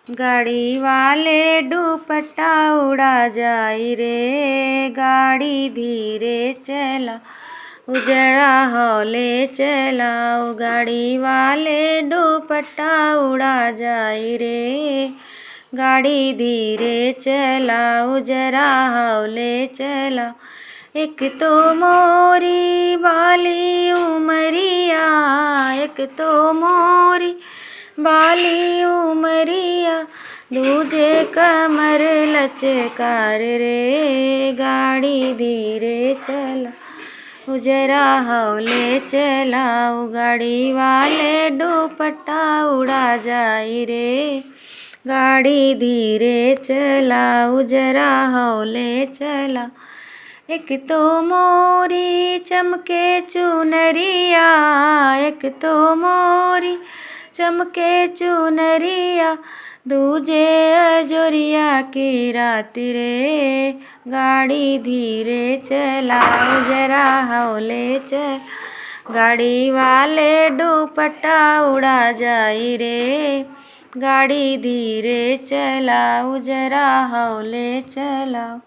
गाड़ी वाले दुपट्टा उड़ा जाई रे, गाड़ी धीरे चला उजड़ा हौले चलाओ। गाड़ी वाले दुपट्टा उड़ा जाई रे, गाड़ी धीरे चलाओ जरा हौले चलाओ। एक तो मोरी बाली उमरिया, एक तो मोरी बाली उमरिया, दूजे कमर लचकार रे, गाड़ी धीरे चला उजरा हौले चलाओ। गाड़ी वाले दुपट्टा उड़ा जाई रे, गाड़ी धीरे चलाओ जरा हौले चला। एक तो मोरी चमके चुनरिया, एक तो मोरी चमके चुनरिया, दूजे अजोरिया की रात रे, गाड़ी धीरे चलाओ जरा हौले चल। गाड़ी वाले दुपट्टा उड़ा जाई रे, गाड़ी धीरे चलाओ जरा हौले चलाओ।